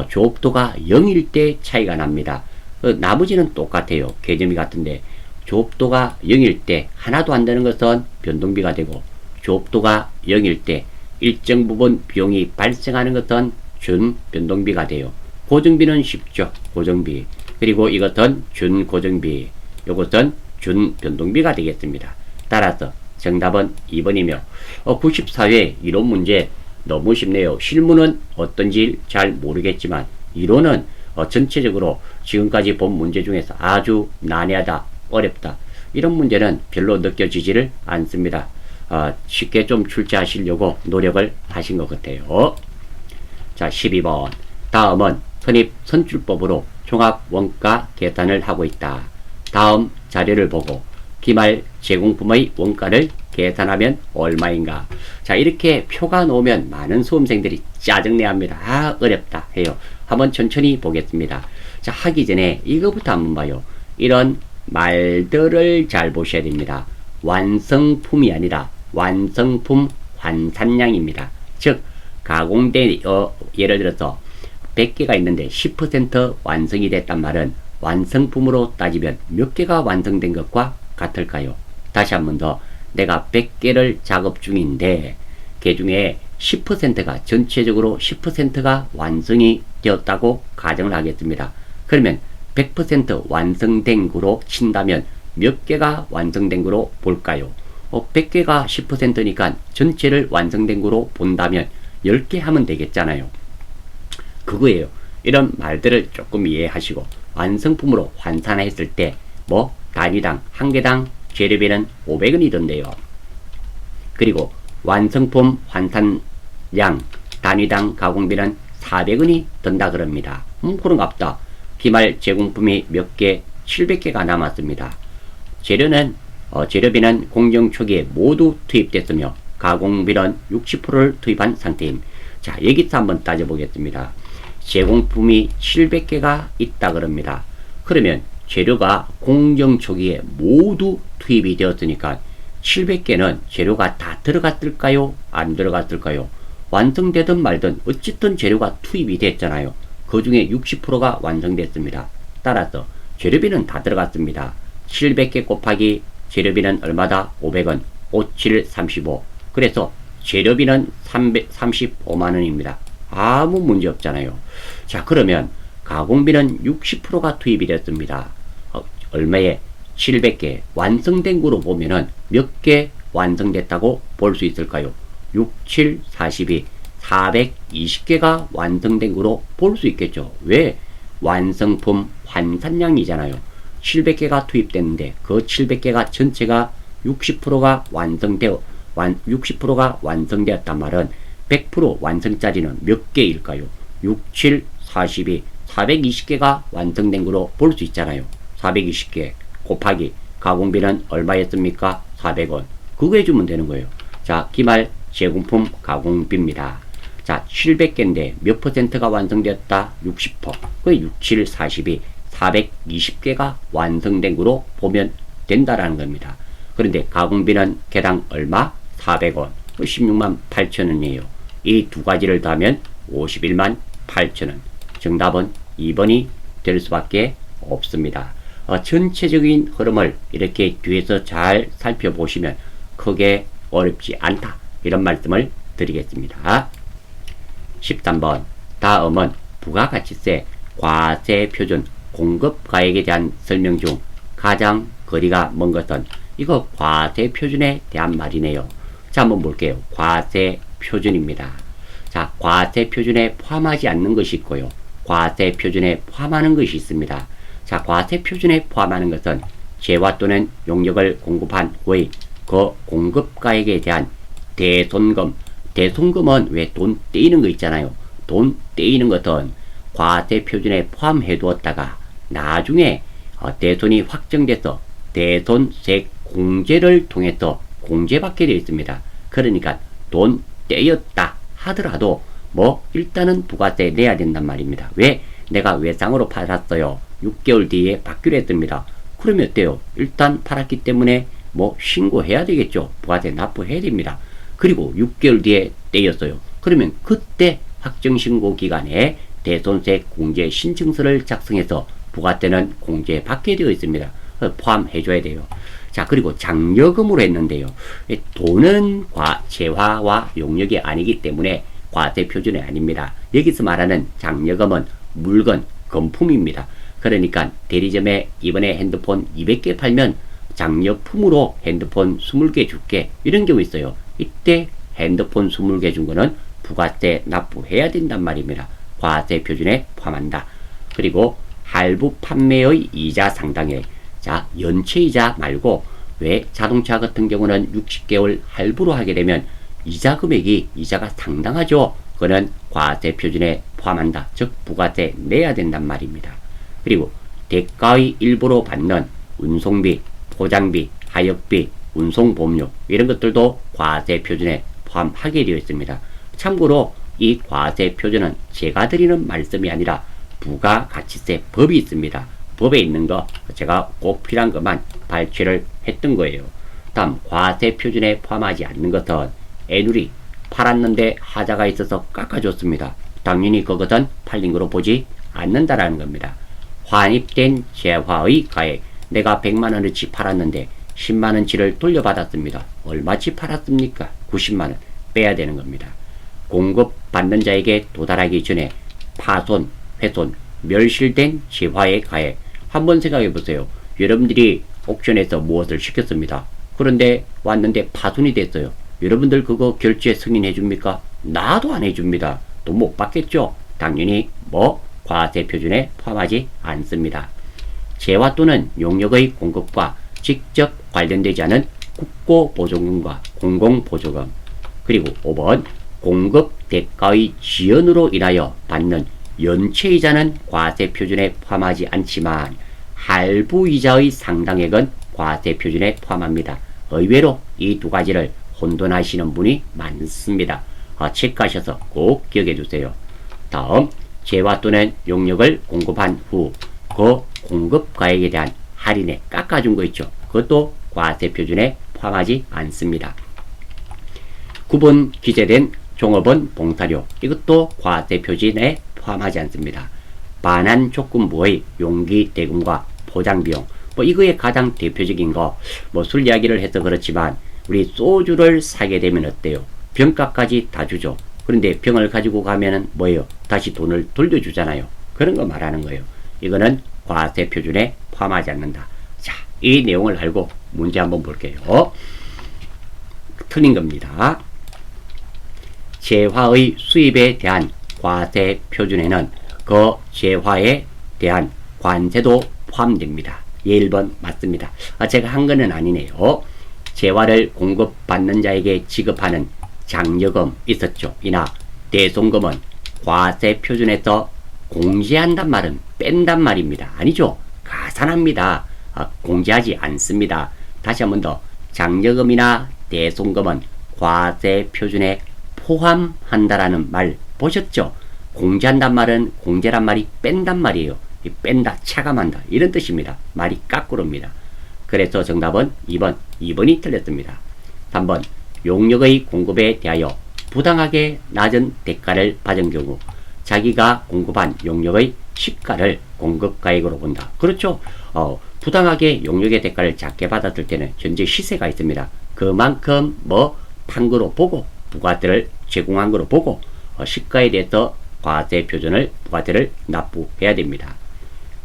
좁도가 0일 때 차이가 납니다. 나머지는 똑같아요. 개점이 같은데 좁도가 0일 때 하나도 안 되는 것은 변동비가 되고 좁도가 0일 때 일정 부분 비용이 발생하는 것은 준변동비가 돼요. 고정비는 쉽죠. 고정비. 그리고 이것은 준고정비. 이것은 준변동비가 되겠습니다. 따라서 정답은 2번이며 94회 이론 문제 너무 쉽네요. 실무는 어떤지 잘 모르겠지만 이론은 전체적으로 지금까지 본 문제 중에서 아주 난해하다, 어렵다. 이런 문제는 별로 느껴지지를 않습니다. 쉽게 좀 출제하시려고 노력을 하신 것 같아요. 자, 12번. 다음은 선입 선출법으로 종합원가 계산을 하고 있다. 다음 자료를 보고 기말 제공품의 원가를 계산하면 얼마인가. 자, 이렇게 표가 나오면 많은 수험생들이 짜증내합니다. 어렵다 해요. 한번 천천히 보겠습니다. 자, 하기 전에 이거부터 한번 봐요. 이런 말들을 잘 보셔야 됩니다. 완성품이 아니라 완성품 환산량입니다. 즉 가공된 예를 들어서 100개가 있는데 10% 완성이 됐단 말은 완성품으로 따지면 몇 개가 완성된 것과 같을까요? 다시 한 번 더, 내가 100개를 작업 중인데 그 중에 10%가 전체적으로 10%가 완성이 되었다고 가정을 하겠습니다. 그러면 100% 완성된 거로 친다면 몇 개가 완성된 거로 볼까요? 100개가 10%니까 전체를 완성된 거로 본다면 10개 하면 되겠잖아요. 그거예요. 이런 말들을 조금 이해하시고 완성품으로 환산했을 때 단위당 한 개당 재료비는 500원이던데요. 그리고 완성품 환산량 단위당 가공비는 400원이 든다 그럽니다. 그런갑다. 기말 제공품이 몇 개? 700개가 남았습니다. 재료비는 공정 초기에 모두 투입됐으며 가공비는 60%를 투입한 상태임. 자, 여기서 한번 따져보겠습니다. 제공품이 700개가 있다 그럽니다. 그러면 재료가 공정 초기에 모두 투입이 되었으니까 700개는 재료가 다 들어갔을까요? 안 들어갔을까요? 완성되든 말든 어쨌든 재료가 투입이 됐잖아요. 그 중에 60%가 완성됐습니다. 따라서 재료비는 다 들어갔습니다. 700개 곱하기 재료비는 얼마다? 500원. 5, 7, 35. 그래서 재료비는 335만원입니다. 아무 문제 없잖아요. 자, 그러면 가공비는 60%가 투입이 됐습니다. 얼마에? 700개. 완성된 거로 보면은 몇 개 완성됐다고 볼 수 있을까요? 6, 7, 42. 420개가 완성된 거로 볼 수 있겠죠. 왜? 완성품 환산량이잖아요. 700개가 투입됐는데 그 700개가 전체가 60%가 60%가 완성되었단 말은 100% 완성짜리는 몇 개일까요? 6, 7, 42, 420개가 완성된 거로 볼 수 있잖아요. 420개 곱하기 가공비는 얼마였습니까? 400원. 그거 해주면 되는 거예요. 자, 기말 제공품 가공비입니다. 자, 700개인데 몇 퍼센트가 완성되었다? 60%. 그 6, 7, 42, 420개가 완성된 거로 보면 된다라는 겁니다. 그런데 가공비는 개당 얼마? 400원. 16만 8천원이에요. 이 두 가지를 더하면 51만 8천원. 정답은 2번이 될 수밖에 없습니다. 전체적인 흐름을 이렇게 뒤에서 잘 살펴보시면 크게 어렵지 않다. 이런 말씀을 드리겠습니다. 13번. 다음은 부가가치세 과세표준 공급가액에 대한 설명 중 가장 거리가 먼 것은 이거 과세표준에 대한 말이네요. 자, 한번 볼게요. 과세표준입니다. 자, 과세표준에 포함하지 않는 것이 있고요. 과세표준에 포함하는 것이 있습니다. 자, 과세표준에 포함하는 것은 재화 또는 용역을 공급한 후의 그 공급가액에 대한 대손금. 대손금은 왜 돈 떼이는 거 있잖아요. 돈 떼이는 것은 과세표준에 포함해 두었다가 나중에 대손이 확정돼서 대손세 공제를 통해서 공제받게 되어 있습니다. 그러니까 돈 떼였다 하더라도 일단은 부가세 내야 된단 말입니다. 왜? 내가 외상으로 팔았어요. 6개월 뒤에 받기로 했답니다. 그러면 어때요? 일단 팔았기 때문에 뭐 신고해야 되겠죠. 부가세 납부해야 됩니다. 그리고 6개월 뒤에 떼였어요. 그러면 그때 확정신고 기간에 대손세 공제 신청서를 작성해서 부가세는 공제받게 되어 있습니다. 포함해줘야 돼요. 자, 그리고 장려금으로 했는데요. 돈은 재화와 용역이 아니기 때문에 과세 표준이 아닙니다. 여기서 말하는 장려금은 물건, 금품입니다. 그러니까 대리점에 이번에 핸드폰 200개 팔면 장려품으로 핸드폰 20개 줄게, 이런 경우 있어요. 이때 핸드폰 20개 준 거는 부가세 납부해야 된단 말입니다. 과세 표준에 포함한다. 그리고 할부 판매의 이자 상당액. 자, 연체이자 말고 왜 자동차 같은 경우는 60개월 할부로 하게 되면 이자 금액이 이자가 상당하죠. 그는 과세 표준에 포함한다. 즉 부가세 내야 된단 말입니다. 그리고 대가의 일부로 받는 운송비, 포장비, 하역비, 운송보험료 이런 것들도 과세 표준에 포함하게 되어 있습니다. 참고로 이 과세 표준은 제가 드리는 말씀이 아니라 부가가치세 법이 있습니다. 법에 있는 거 제가 꼭 필요한 것만 발췌를 했던 거예요. 다음 과세 표준에 포함하지 않는 것은 애누리 팔았는데 하자가 있어서 깎아줬습니다. 당연히 그것은 팔린 거로 보지 않는다라는 겁니다. 환입된 재화의 가액, 내가 100만원어치 팔았는데 10만원치를 돌려받았습니다. 얼마치 팔았습니까? 90만원 빼야 되는 겁니다. 공급받는 자에게 도달하기 전에 파손, 훼손, 멸실된 재화의 가액. 한번 생각해 보세요. 여러분들이 옥션에서 무엇을 시켰습니다. 그런데 왔는데 파손이 됐어요. 여러분들 그거 결제 승인해 줍니까? 나도 안 해줍니다. 돈 못 받겠죠? 당연히 과세 표준에 포함하지 않습니다. 재화 또는 용역의 공급과 직접 관련되지 않은 국고보조금과 공공보조금. 그리고 5번 공급 대가의 지연으로 인하여 받는 연체이자는 과세 표준에 포함하지 않지만 할부이자의 상당액은 과세 표준에 포함합니다. 의외로 이 두 가지를 혼돈하시는 분이 많습니다. 체크하셔서 꼭 기억해 주세요. 다음 재화 또는 용역을 공급한 후 그 공급가액에 대한 할인에 깎아준 거 있죠. 그것도 과세 표준에 포함하지 않습니다. 9번 기재된 종업원 봉사료, 이것도 과세 표준에 포함하지 않습니다. 반환조건부의 용기 대금과 포장비용, 이거에 가장 대표적인 거, 술 이야기를 해서 그렇지만 우리 소주를 사게 되면 어때요? 병값까지 다 주죠. 그런데 병을 가지고 가면은 뭐예요? 다시 돈을 돌려주잖아요. 그런 거 말하는 거예요. 이거는 과세 표준에 포함하지 않는다. 자, 이 내용을 알고 문제 한번 볼게요. 틀린 겁니다. 재화의 수입에 대한 과세 표준에는 그 재화에 대한 관세도 포함됩니다. 예, 1번 맞습니다. 제가 한 거는 아니네요. 재화를 공급받는 자에게 지급하는 장려금 있었죠. 이나 대손금은 과세 표준에서 공제한단 말은 뺀단 말입니다. 아니죠. 가산합니다. 공제하지 않습니다. 다시 한 번 더, 장려금이나 대손금은 과세 표준에 포함한다라는 말 보셨죠? 공제한단 말은 공제란 말이 뺀단 말이에요. 뺀다, 차감한다 이런 뜻입니다. 말이 까꾸로입니다. 그래서 정답은 2번, 2번이 틀렸습니다. 3번 용역의 공급에 대하여 부당하게 낮은 대가를 받은 경우 자기가 공급한 용역의 시가를 공급가액으로 본다. 그렇죠. 부당하게 용역의 대가를 작게 받았을 때는 현재 시세가 있습니다. 그만큼 판 거로 보고 부가세를 제공한 거로 보고 시가에 대해서 과세 표준을 부가세를 납부해야 됩니다.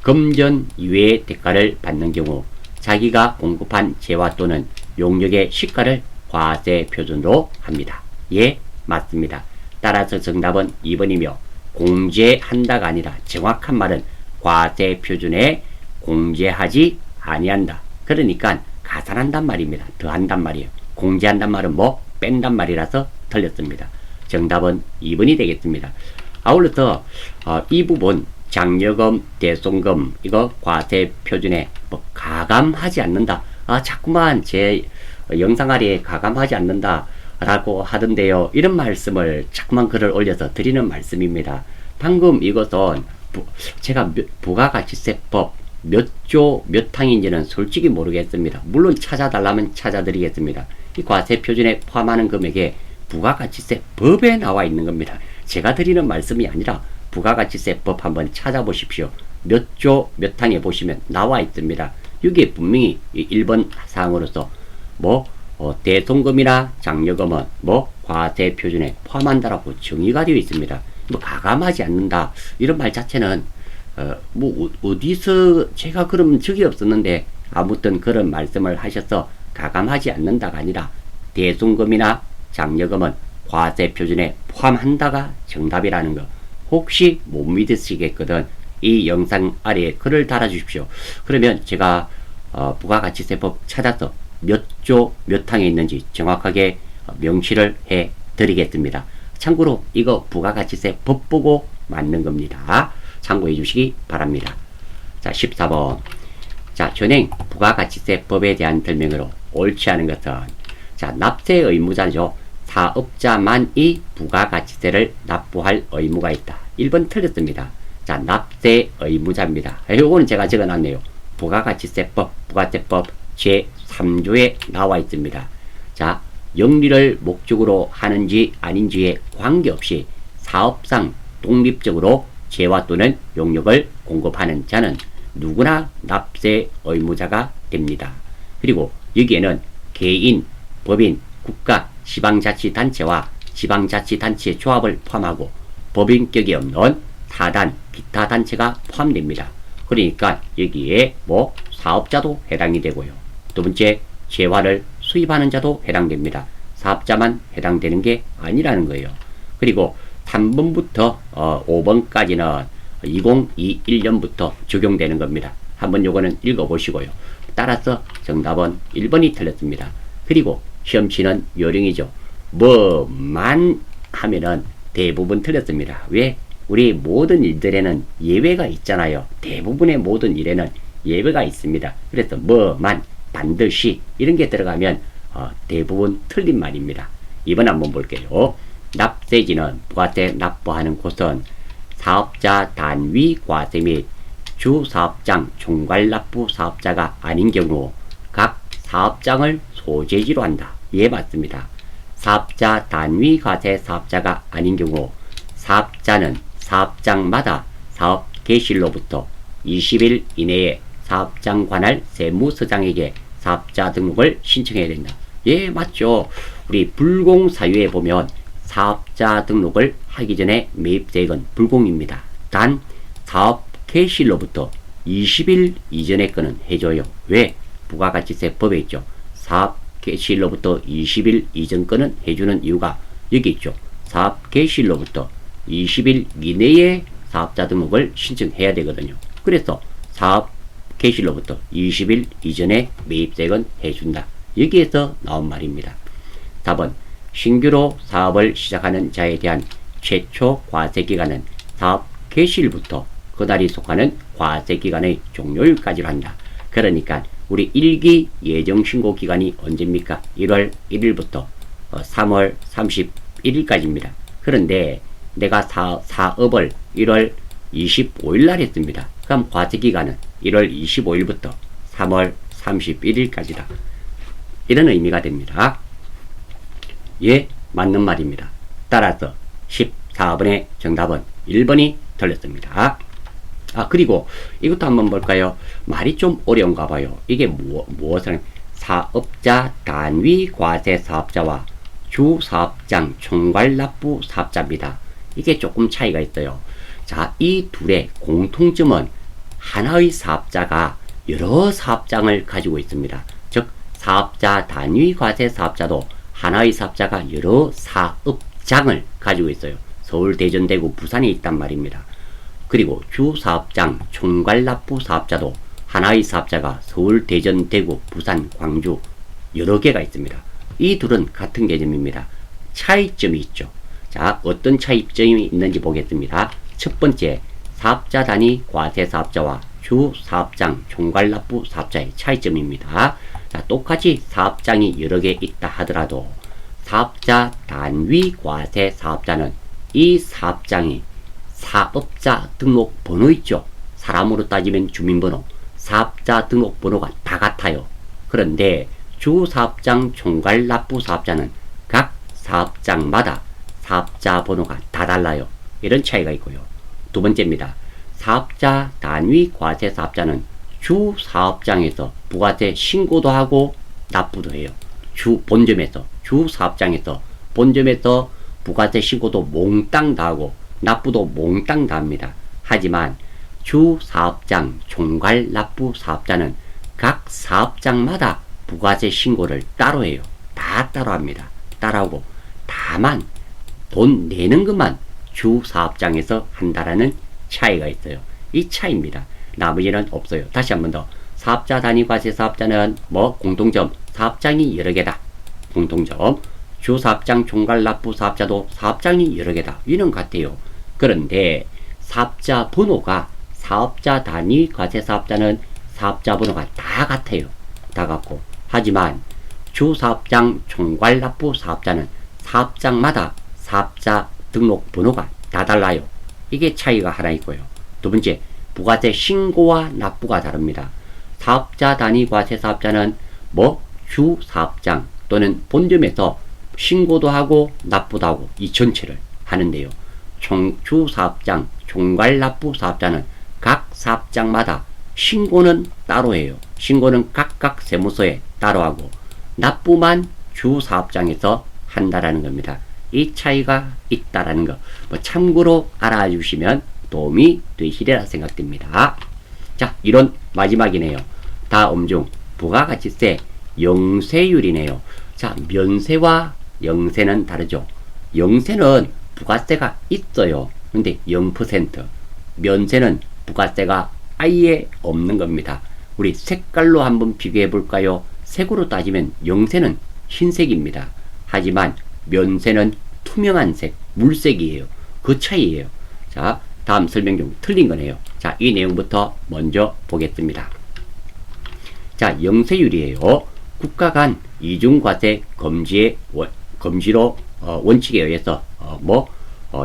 금전 이외의 대가를 받는 경우 자기가 공급한 재화 또는 용역의 시가를 과세 표준으로 합니다. 예, 맞습니다. 따라서 정답은 2번이며 공제한다가 아니라 정확한 말은 과세 표준에 공제하지 아니한다. 그러니까 가산한단 말입니다. 더한단 말이에요. 공제한단 말은 뺀단 말이라서 틀렸습니다. 정답은 2번이 되겠습니다. 아울러서 이 부분 장려금, 대손금 이거 과세 표준에 가감하지 않는다. 자꾸만 제 영상 아래에 가감하지 않는다 라고 하던데요. 이런 말씀을 자꾸만 글을 올려서 드리는 말씀입니다. 방금 이것은 제가 부가가치세법 몇 조 몇 항인지는 솔직히 모르겠습니다. 물론 찾아달라면 찾아드리겠습니다. 이 과세표준에 포함하는 금액에 부가가치세법에 나와 있는 겁니다. 제가 드리는 말씀이 아니라 부가가치세법 한번 찾아보십시오. 몇 조 몇 항에 보시면 나와 있습니다. 여기에 분명히 1번 사항으로서 대손금이나 장려금은 과세표준에 포함한다라고 정의가 되어 있습니다. 가감하지 않는다 이런 말 자체는 어디서 제가 그럼 적이 없었는데 아무튼 그런 말씀을 하셔서 가감하지 않는다가 아니라 대손금이나 장려금은 과세표준에 포함한다가 정답이라는 거 혹시 못 믿으시겠거든 이 영상 아래에 글을 달아주십시오. 그러면 제가 부가가치세법 찾아서 몇 조 몇 항에 있는지 정확하게 명시를 해 드리겠습니다. 참고로 이거 부가가치세법 보고 맞는 겁니다. 참고해 주시기 바랍니다. 자, 14번. 자, 현행 부가가치세법에 대한 설명으로 옳지 않은 것은 자, 납세 의무자죠. 사업자만이 부가가치세를 납부할 의무가 있다. 1번 틀렸습니다. 자, 납세 의무자입니다. 요거는 제가 적어놨네요. 부가가치세법, 부가세법 제3조에 나와 있습니다. 자, 영리를 목적으로 하는지 아닌지에 관계없이 사업상 독립적으로 재화 또는 용역을 공급하는 자는 누구나 납세 의무자가 됩니다. 그리고 여기에는 개인, 법인, 국가, 지방자치단체와 지방자치단체 조합을 포함하고 법인격이 없는 타단, 기타 단체가 포함됩니다. 그러니까 여기에 사업자도 해당이 되고요. 두 번째, 재화를 수입하는 자도 해당됩니다. 사업자만 해당되는 게 아니라는 거예요. 그리고 3번부터 5번까지는 2021년부터 적용되는 겁니다. 한번 요거는 읽어보시고요. 따라서 정답은 1번이 틀렸습니다. 그리고 시험치는 요령이죠. 뭐만 하면은 대부분 틀렸습니다. 왜? 우리 모든 일들에는 예외가 있잖아요. 대부분의 모든 일에는 예외가 있습니다. 그래서 뭐만 반드시 이런 게 들어가면 대부분 틀린 말입니다. 2번 한번 볼게요. 납세지는 부가세 납부하는 곳은 사업자 단위 과세 및 주사업장 총괄납부 사업자가 아닌 경우 각 사업장을 소재지로 한다. 예, 맞습니다. 사업자 단위 과세 사업자가 아닌 경우 사업자는 사업장마다 사업 개시일로부터 20일 이내에 사업장 관할 세무서장에게 사업자 등록을 신청해야 된다. 예, 맞죠. 우리 불공사유에 보면 사업자 등록을 하기 전에 매입세액은 불공입니다. 단 사업 개시일로부터 20일 이전의 거는 해줘요. 왜? 부가가치세법에 있죠. 사업 개시일로부터 20일 이전 거는 해주는 이유가 여기 있죠. 사업 개시일로부터 20일 이내에 사업자 등록을 신청해야 되거든요. 그래서 사업 개시일로부터 20일 이전에 매입세액은 해준다. 여기에서 나온 말입니다. 4번 신규로 사업을 시작하는 자에 대한 최초 과세기간은 사업 개시일부터 그날이 속하는 과세기간의 종료일까지로 한다. 그러니까 우리 1기 예정신고기간이 언제입니까? 1월 1일부터 3월 31일까지입니다. 그런데 내가 사업을 1월 25일 날 했습니다. 그럼 과세기간은 1월 25일부터 3월 31일까지다. 이런 의미가 됩니다. 예, 맞는 말입니다. 따라서 14번의 정답은 1번이 틀렸습니다. 그리고 이것도 한번 볼까요? 말이 좀 어려운가 봐요. 이게 무엇을 사업자 단위 과세 사업자와 주사업장 총괄납부 사업자입니다. 이게 조금 차이가 있어요. 자, 이 둘의 공통점은 하나의 사업자가 여러 사업장을 가지고 있습니다. 즉 사업자 단위 과세 사업자도 하나의 사업자가 여러 사업장을 가지고 있어요. 서울, 대전, 대구, 부산에 있단 말입니다. 그리고 주사업장 총괄납부 사업자도 하나의 사업자가 서울, 대전, 대구, 부산, 광주 여러 개가 있습니다. 이 둘은 같은 개념입니다. 차이점이 있죠. 자, 어떤 차이점이 있는지 보겠습니다. 첫 번째, 사업자 단위 과세 사업자와 주사업장 총괄납부 사업자의 차이점입니다. 자, 똑같이 사업장이 여러 개 있다 하더라도 사업자 단위 과세 사업자는 이 사업장이 사업자 등록번호 있죠. 사람으로 따지면 주민번호, 사업자 등록번호가 다 같아요. 그런데 주사업장 총괄 납부사업자는 각 사업장마다 사업자 번호가 다 달라요. 이런 차이가 있고요. 두 번째입니다. 사업자 단위 과세 사업자는 주 사업장에서 부가세 신고도 하고 납부도 해요. 주 본점에서, 주 사업장에서 본점에서 부가세 신고도 몽땅 다 하고 납부도 몽땅 다 합니다. 하지만 주 사업장 총괄 납부 사업자는 각 사업장마다 부가세 신고를 따로 해요. 다 따로 합니다. 따로 하고 다만 돈 내는 것만 주 사업장에서 한다라는 차이가 있어요. 이 차이입니다. 나머지는 없어요. 다시 한 번 더. 사업자 단위 과세 사업자는 뭐 공통점, 사업장이 여러 개다. 공통점. 주 사업장 총괄 납부 사업자도 사업장이 여러 개다. 이는 같아요. 그런데 사업자 번호가 사업자 단위 과세 사업자는 사업자 번호가 다 같아요. 다 같고. 하지만 주 사업장 총괄 납부 사업자는 사업장마다 사업자 등록 번호가 다 달라요. 이게 차이가 하나 있고요. 두 번째, 부가세 신고와 납부가 다릅니다. 사업자 단위 과세 사업자는 뭐 주 사업장 또는 본점에서 신고도 하고 납부도 하고 이 전체를 하는데요. 주 사업장 총괄 납부 사업자는 각 사업장마다 신고는 따로 해요. 신고는 각각 세무서에 따로 하고 납부만 주 사업장에서 한다라는 겁니다. 이 차이가 있다라는 거 참고로 알아주시면 도움이 되시리라 생각됩니다. 자, 이론 마지막이네요. 다음 중 부가가치세 영세율이네요. 자, 면세와 영세는 다르죠. 영세는 부가세가 있어요. 근데 0%. 면세는 부가세가 아예 없는 겁니다. 우리 색깔로 한번 비교해 볼까요? 색으로 따지면 영세는 흰색입니다. 하지만 면세는 투명한 색, 물색이에요. 그 차이예요. 자, 다음 설명 중 틀린 거네요. 자, 이 내용부터 먼저 보겠습니다. 자, 영세율이에요. 국가 간 이중과세 검지로 원칙에 의해서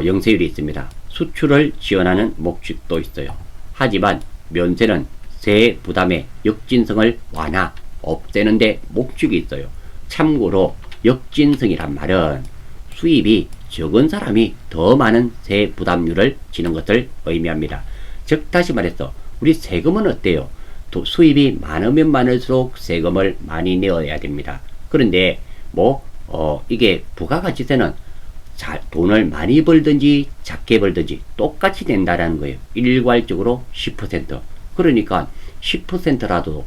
영세율이 있습니다. 수출을 지원하는 목적도 있어요. 하지만 면세는 세 부담의 역진성을 없애는 데 목적이 있어요. 참고로 역진성이란 말은 수입이 적은 사람이 더 많은 세 부담률을 지는 것을 의미합니다. 즉 다시 말해서 우리 세금은 어때요? 수입이 많으면 많을수록 세금을 많이 내어야 됩니다. 그런데 이게 부가가치세는 돈을 많이 벌든지 작게 벌든지 똑같이 낸다라는 거예요. 일괄적으로 10%. 그러니까 10%라고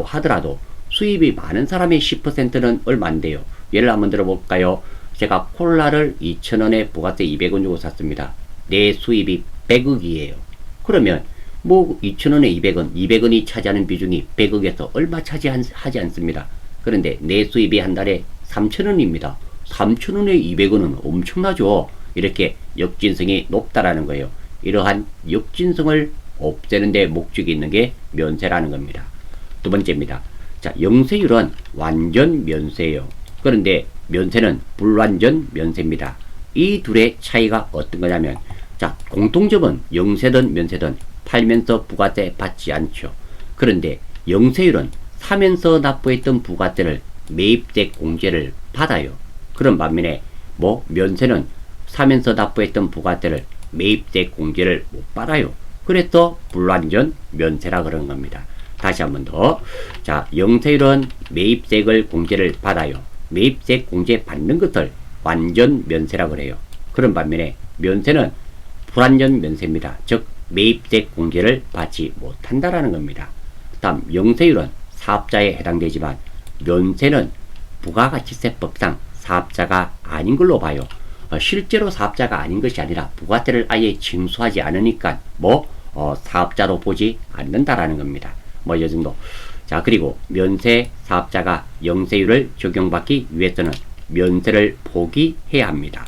하더라도 수입이 많은 사람의 10%는 얼마인데요? 예를 한번 들어볼까요? 제가 콜라를 2,000원에 부가세 200원 주고 샀습니다. 내 수입이 100억이에요. 그러면 2,000원에 200원, 200원이 차지하는 비중이 100억에서 얼마 차지하지 않습니다. 그런데 내 수입이 한 달에 3,000원입니다. 3,000원에 200원은 엄청나죠. 이렇게 역진성이 높다라는 거예요. 이러한 역진성을 없애는 데 목적이 있는 게 면세라는 겁니다. 두 번째입니다. 자, 영세율은 완전 면세예요. 그런데 면세는 불완전 면세입니다. 이 둘의 차이가 어떤 거냐면, 자, 공통점은 영세든 면세든 팔면서 부가세 받지 않죠. 그런데 영세율은 사면서 납부했던 부가세를 매입세 공제를 받아요. 그런 반면에 면세는 사면서 납부했던 부가세를 매입세 공제를 못 받아요. 그래서 불완전 면세라 그런 겁니다. 다시 한번 더. 자, 영세율은 매입세액을 공제를 받아요. 매입세 공제 받는 것을 완전 면세라 그래요. 그런 반면에 면세는 불완전 면세입니다. 즉 매입세 공제를 받지 못한다라는 겁니다. 다음 영세율은 사업자에 해당되지만 면세는 부가가치세법상 사업자가 아닌 걸로 봐요. 실제로 사업자가 아닌 것이 아니라 부가세를 아예 징수하지 않으니까 사업자로 보지 않는다라는 겁니다. 이 정도. 자, 그리고 면세 사업자가 영세율을 적용받기 위해서는 면세를 포기해야 합니다.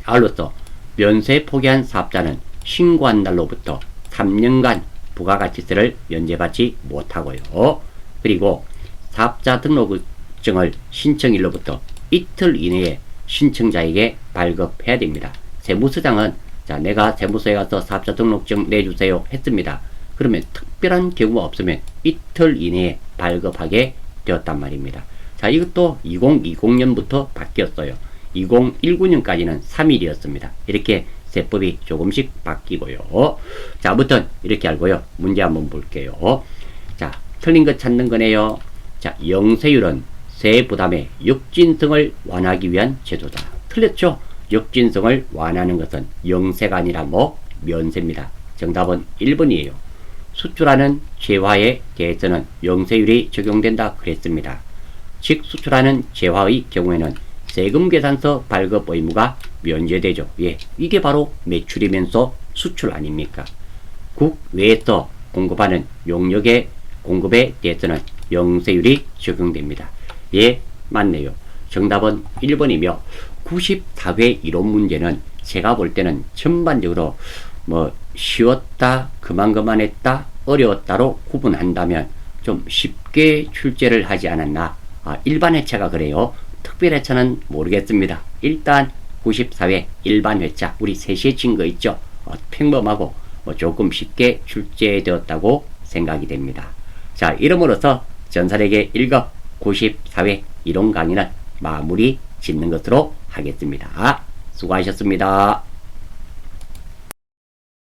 아울러서 면세 포기한 사업자는 신고한 날로부터 3년간 부가가치세를 면제받지 못하고요. 그리고 사업자 등록증을 신청일로부터 이틀 이내에 신청자에게 발급해야 됩니다. 세무서장은 자, 내가 세무서에 가서 사업자 등록증 내주세요 했습니다. 그러면 특별한 경우가 없으면 이틀 이내에 발급하게 되었단 말입니다. 자, 이것도 2020년부터 바뀌었어요. 2019년까지는 3일이었습니다. 이렇게 세법이 조금씩 바뀌고요. 자, 아무튼 이렇게 알고요. 문제 한번 볼게요. 자, 틀린 거 찾는 거네요. 자, 영세율은 세액 부담의 역진성을 완화하기 위한 제도다. 틀렸죠? 역진성을 완화하는 것은 영세가 아니라 뭐? 면세입니다. 정답은 1번이에요. 수출하는 재화에 대해서는 영세율이 적용된다 그랬습니다. 즉 수출하는 재화의 경우에는 세금 계산서 발급 의무가 면제되죠. 예, 이게 바로 매출이면서 수출 아닙니까? 국외에서 공급하는 용역의 공급에 대해서는 영세율이 적용됩니다. 예, 맞네요. 정답은 1번이며 94회 이론 문제는 제가 볼 때는 전반적으로 뭐 쉬웠다, 그만했다, 어려웠다로 구분한다면 좀 쉽게 출제를 하지 않았나. 일반 회차가 그래요. 특별 회차는 모르겠습니다. 일단 94회 일반 회차 우리 3시에 친 거 있죠. 평범하고 조금 쉽게 출제되었다고 생각이 됩니다. 자, 이름으로써 전설에게 1급 94회 이론 강의는 마무리 짓는 것으로 하겠습니다. 수고하셨습니다.